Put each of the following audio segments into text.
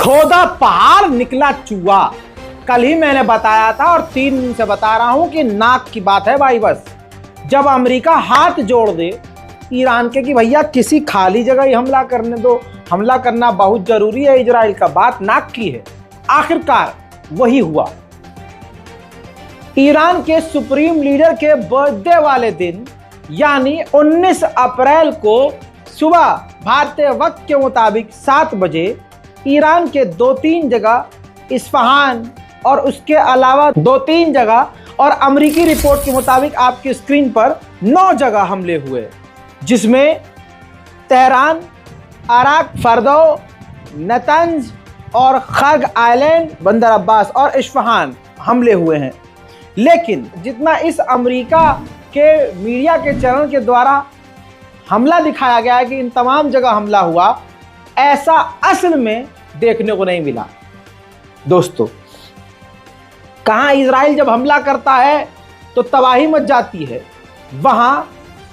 खोदा पहाड़ निकला चूहा। कल ही मैंने बताया था और 3 दिन से बता रहा हूं कि नाक की बात है भाई। बस जब अमेरिका हाथ जोड़ दे ईरान के कि भैया किसी खाली जगह ही हमला करने दो, हमला करना बहुत जरूरी है इजराइल का, बात नाक की है। आखिरकार वही हुआ। ईरान के सुप्रीम लीडर के बर्थडे वाले दिन यानी 19 अप्रैल को सुबह भारतीय वक्त के मुताबिक 7 बजे ईरान के 2-3 जगह, इस्फहान और उसके अलावा 2-3 जगह और अमेरिकी रिपोर्ट के मुताबिक आपकी स्क्रीन पर 9 जगह हमले हुए, जिसमें तेहरान, अराक, फर्दो, नतंज और खग आइलैंड, बंदर अब्बास और इस्फहान हमले हुए हैं। लेकिन जितना इस अमेरिका के मीडिया के चैनल के द्वारा हमला दिखाया गया है कि इन तमाम जगह हमला हुआ, ऐसा असल में देखने को नहीं मिला। दोस्तों, कहां इजराइल जब हमला करता है तो तबाही मच जाती है, वहां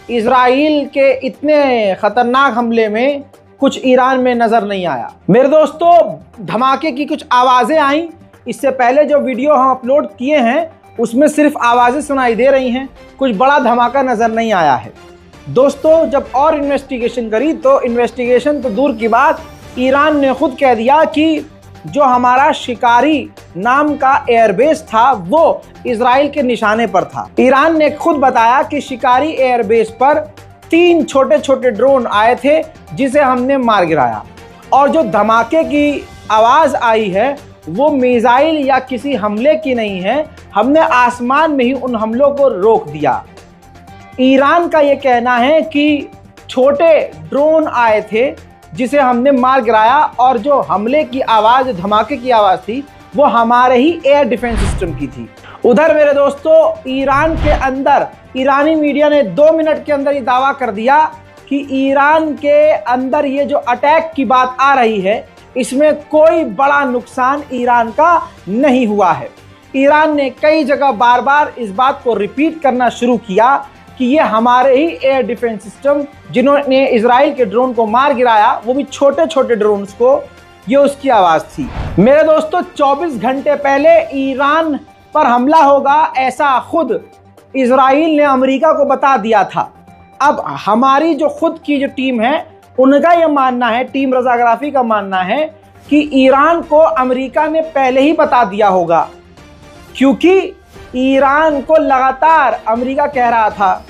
इजराइल के इतने खतरनाक हमले में कुछ ईरान में नजर नहीं आया। मेरे दोस्तों, धमाके की कुछ आवाजें आई। इससे पहले जो वीडियो हम अपलोड किए हैं उसमें सिर्फ आवाजें सुनाई दे रही हैं, कुछ बड़ा धमाका नजर नहीं आया है। दोस्तों, जब और इन्वेस्टिगेशन करी तो इन्वेस्टिगेशन तो दूर की बात, ईरान ने खुद कह दिया कि जो हमारा शिकारी नाम का एयरबेस था वो इजराइल के निशाने पर था। ईरान ने खुद बताया कि शिकारी एयरबेस पर 3 छोटे छोटे ड्रोन आए थे जिसे हमने मार गिराया, और जो धमाके की आवाज आई है वो मिसाइल या किसी हमले की नहीं है, हमने आसमान में ही उन हमलों को रोक दिया। ईरान का ये कहना है कि छोटे ड्रोन आए थे जिसे हमने मार गिराया, और जो हमले की आवाज़, धमाके की आवाज़ थी वो हमारे ही एयर डिफेंस सिस्टम की थी। उधर मेरे दोस्तों, ईरान के अंदर ईरानी मीडिया ने 2 मिनट के अंदर ये दावा कर दिया कि ईरान के अंदर ये जो अटैक की बात आ रही है इसमें कोई बड़ा नुकसान ईरान का नहीं हुआ है। ईरान ने कई जगह बार बार इस बात को रिपीट करना शुरू किया कि ये हमारे ही एयर डिफेंस सिस्टम जिन्होंने इजराइल के ड्रोन को मार गिराया, वो भी छोटे छोटे ड्रोन्स को, ये उसकी आवाज़ थी। मेरे दोस्तों, 24 घंटे पहले ईरान पर हमला होगा ऐसा खुद इजराइल ने अमेरिका को बता दिया था। अब हमारी जो खुद की जो टीम है उनका ये मानना है, टीम रज़ाग्राफी का मानना है कि ईरान को अमेरिका ने पहले ही बता दिया होगा, क्योंकि ईरान को लगातार अमेरिका कह रहा था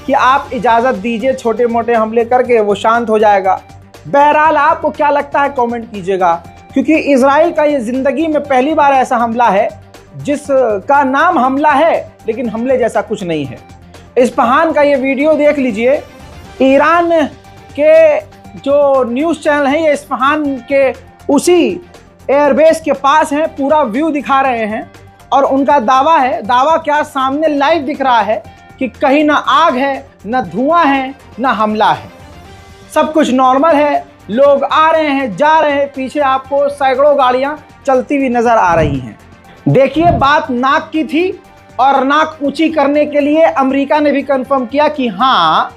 कि आप इजाज़त दीजिए, छोटे मोटे हमले करके वो शांत हो जाएगा। बहरहाल आपको क्या लगता है कमेंट कीजिएगा, क्योंकि इजराइल का ये ज़िंदगी में पहली बार ऐसा हमला है जिसका नाम हमला है लेकिन हमले जैसा कुछ नहीं है। इस्फहान का ये वीडियो देख लीजिए। ईरान के जो न्यूज़ चैनल हैं ये इस्फहान के उसी एयरबेस के पास हैं, पूरा व्यू दिखा रहे हैं, और उनका दावा है, दावा क्या, सामने लाइव दिख रहा है कि कहीं ना आग है, ना धुआं है, ना हमला है, सब कुछ नॉर्मल है। लोग आ रहे हैं, जा रहे हैं, पीछे आपको सैकड़ों गाड़ियां चलती हुई नजर आ रही हैं। देखिए, बात नाक की थी, और नाक ऊंची करने के लिए अमेरिका ने भी कंफर्म किया कि हाँ,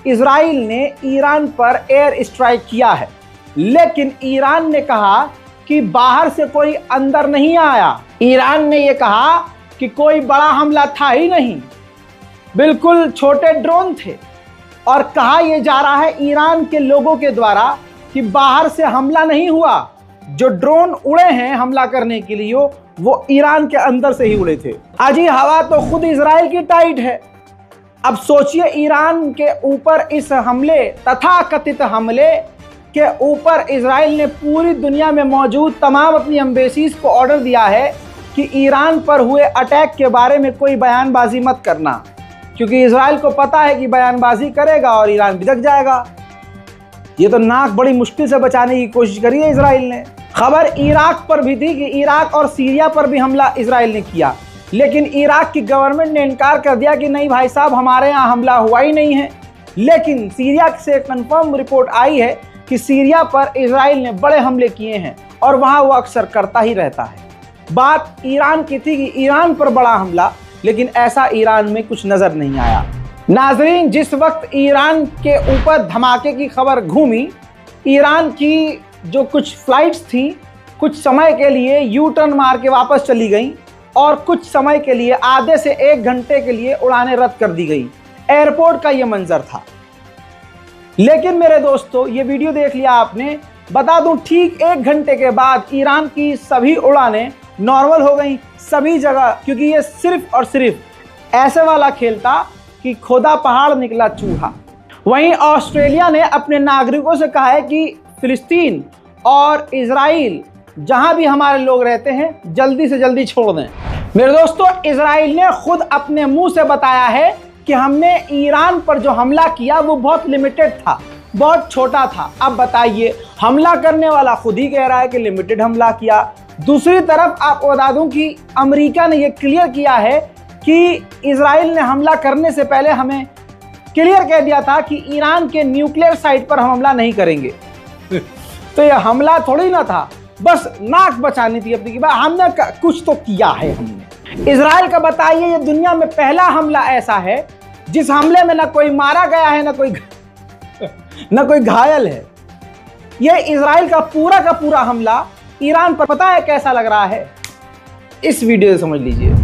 इजराइल ने ईरान पर एयर स्ट्राइक किया है। लेकिन ईरान ने कहा कि बाहर से कोई अंदर नहीं आया। ईरान ने यह कहा कि कोई बड़ा हमला था ही नहीं, बिल्कुल छोटे ड्रोन थे, और कहा यह जा रहा है ईरान के लोगों के द्वारा कि बाहर से हमला नहीं हुआ, जो ड्रोन उड़े हैं हमला करने के लिए वो ईरान के अंदर से ही उड़े थे। अजी, हवा तो खुद इजराइल की टाइट है। अब सोचिए, ईरान के ऊपर इस हमले, तथाकथित हमले के ऊपर इजराइल ने पूरी दुनिया में मौजूद तमाम अपनी एम्बेसीज को ऑर्डर दिया है कि ईरान पर हुए अटैक के बारे में कोई बयानबाजी मत करना, क्योंकि इजराइल को पता है कि बयानबाजी करेगा और ईरान बिदक जाएगा। ये तो नाक बड़ी मुश्किल से बचाने की कोशिश करी है इजराइल ने। खबर इराक पर भी थी कि इराक और सीरिया पर भी हमला इजराइल ने किया, लेकिन इराक की गवर्नमेंट ने इनकार कर दिया कि नहीं भाई साहब, हमारे यहाँ हमला हुआ ही नहीं है। लेकिन सीरिया से कंफर्म रिपोर्ट आई है कि सीरिया पर इजराइल ने बड़े हमले किए हैं, और वहाँ वो अक्सर करता ही रहता है। बात ईरान की थी कि ईरान पर बड़ा हमला, लेकिन ऐसा ईरान में कुछ नज़र नहीं आया। नाजरीन, जिस वक्त ईरान के ऊपर धमाके की खबर घूमी, ईरान की जो कुछ फ्लाइट्स थी कुछ समय के लिए यू टर्न मार के वापस चली गई और कुछ समय के लिए आधे से 1 घंटे के लिए उड़ानें रद्द कर दी गई। एयरपोर्ट का ये मंजर था। लेकिन मेरे दोस्तों, ये वीडियो देख लिया आपने, बता दूं ठीक 1 घंटे के बाद ईरान की सभी उड़ानें नॉर्मल हो गई सभी जगह, क्योंकि ये सिर्फ और सिर्फ ऐसे वाला खेल था कि खोदा पहाड़ निकला चूहा। वहीं ऑस्ट्रेलिया ने अपने नागरिकों से कहा है कि फिलिस्तीन और इजराइल जहां भी हमारे लोग रहते हैं जल्दी से जल्दी छोड़ दें। मेरे दोस्तों, इजराइल ने खुद अपने मुंह से बताया है कि हमने ईरान पर जो हमला किया वो बहुत लिमिटेड था, बहुत छोटा था। अब बताइए, हमला करने वाला खुद ही कह रहा है कि लिमिटेड हमला किया। दूसरी तरफ आपको बता दूं कि अमेरिका ने यह क्लियर किया है कि इजराइल ने हमला करने से पहले हमें क्लियर कह दिया था कि ईरान के न्यूक्लियर साइट पर हम हमला नहीं करेंगे। तो यह हमला थोड़ी ना था, बस नाक बचानी थी अपनी कि भाई हमने कुछ तो किया है हमने। इजराइल का बताइए, ये दुनिया में पहला हमला ऐसा है जिस हमले में ना कोई मारा गया है ना कोई घायल है। यह इजराइल का पूरा हमला ईरान पर पता है कैसा लग रहा है, इस वीडियो से समझ लीजिए।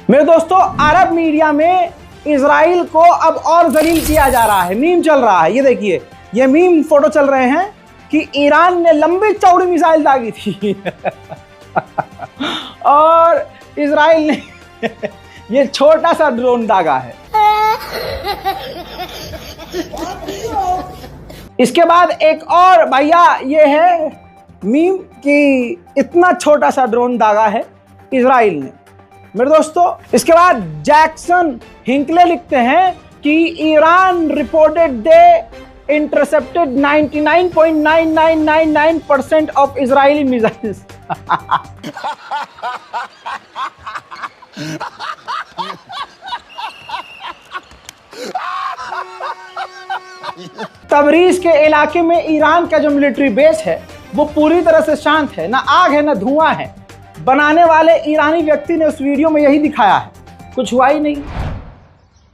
मेरे दोस्तों, अरब मीडिया में इजराइल को अब और जलील किया जा रहा है। मीम चल रहा है, ये देखिए, ये मीम फोटो चल रहे हैं कि ईरान ने लंबी चौड़ी मिसाइल दागी थी और इजराइल ने ये छोटा सा ड्रोन दागा है। इसके बाद एक और भैया ये है मीम कि इतना छोटा सा ड्रोन दागा है इजराइल ने। मेरे दोस्तों, इसके बाद जैक्सन हिंकले लिखते हैं कि Iran reported they intercepted 99.9999% of Israeli missiles. Tabriz के इलाके में ईरान का जो मिलिट्री बेस है वो पूरी तरह से शांत है, ना आग है ना धुआं है। बनाने वाले ईरानी व्यक्ति ने उस वीडियो में यही दिखाया है, कुछ हुआ ही नहीं।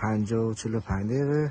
5:45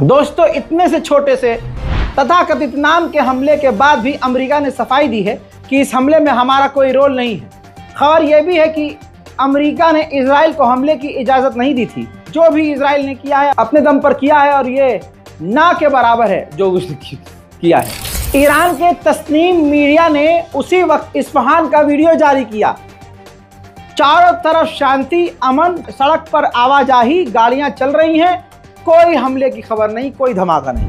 दोस्तों, इतने से छोटे से तथाकथित नाम के हमले के बाद भी अमेरिका ने सफाई दी है कि इस हमले में हमारा कोई रोल नहीं है। खबर यह भी है कि अमेरिका ने इजराइल को हमले की इजाज़त नहीं दी थी। जो भी इजराइल ने किया है अपने दम पर किया है और ये ना के बराबर है जो उसने किया है। ईरान के तस्नीम मीडिया ने उसी वक्त इस्फहान का वीडियो जारी किया। चारों तरफ शांति, अमन, सड़क पर आवाजाही, गाड़ियां चल रही हैं, कोई हमले की खबर नहीं, कोई धमाका नहीं।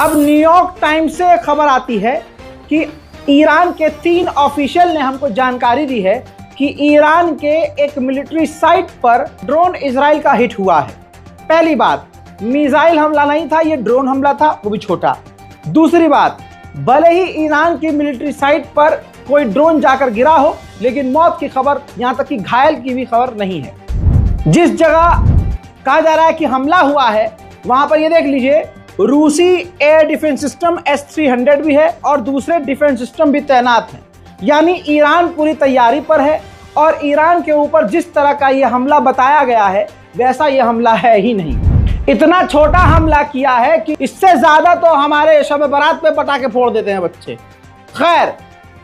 अब न्यूयॉर्क टाइम्स से खबर आती है कि ईरान के 3 ऑफिशियल ने हमको जानकारी दी है कि ईरान के एक मिलिट्री साइट पर ड्रोन इजराइल का हिट हुआ है। पहली बात, मिसाइल हमला नहीं था, ये ड्रोन हमला था, वो भी छोटा। दूसरी बात, भले ही ईरान की मिलिट्री साइट पर कोई ड्रोन जाकर गिरा हो, लेकिन मौत की खबर, यहाँ तक कि घायल की भी खबर नहीं है। जिस जगह कहा जा रहा है कि हमला हुआ है, वहां पर ये देख लीजिए, रूसी एयर डिफेंस सिस्टम S-300 भी है और दूसरे डिफेंस सिस्टम भी तैनात हैं। यानी ईरान पूरी तैयारी पर है और ईरान के ऊपर जिस तरह का यह हमला बताया गया है वैसा यह हमला है ही नहीं। इतना छोटा हमला किया है कि इससे ज्यादा तो हमारे शब बारात पे पटाखे फोड़ देते हैं बच्चे। खैर,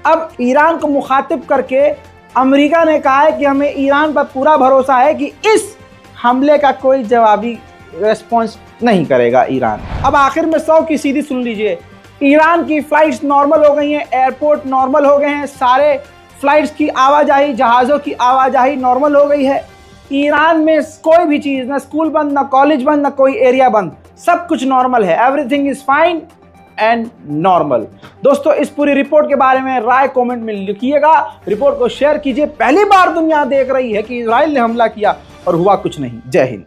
अब ईरान को मुखातिब करके अमेरिका ने कहा है कि हमें ईरान पर पूरा भरोसा है कि इस हमले का कोई जवाबी रेस्पॉन्स नहीं करेगा ईरान। अब आखिर में 100 की सीधी सुन लीजिए। ईरान की फ्लाइट्स नॉर्मल हो गई हैं, एयरपोर्ट नॉर्मल हो गए हैं, सारे फ्लाइट्स की आवाजाही, जहाज़ों की आवाजाही नॉर्मल हो गई है। ईरान में कोई भी चीज़, ना स्कूल बंद, ना कॉलेज बंद, ना कोई एरिया बंद, सब कुछ नॉर्मल है। Everything is fine and normal. दोस्तों, इस पूरी रिपोर्ट के बारे में राय कमेंट में लिखिएगा, रिपोर्ट को शेयर कीजिए। पहली बार दुनिया देख रही है कि इजराइल ने हमला किया और हुआ कुछ नहीं। जय हिंद।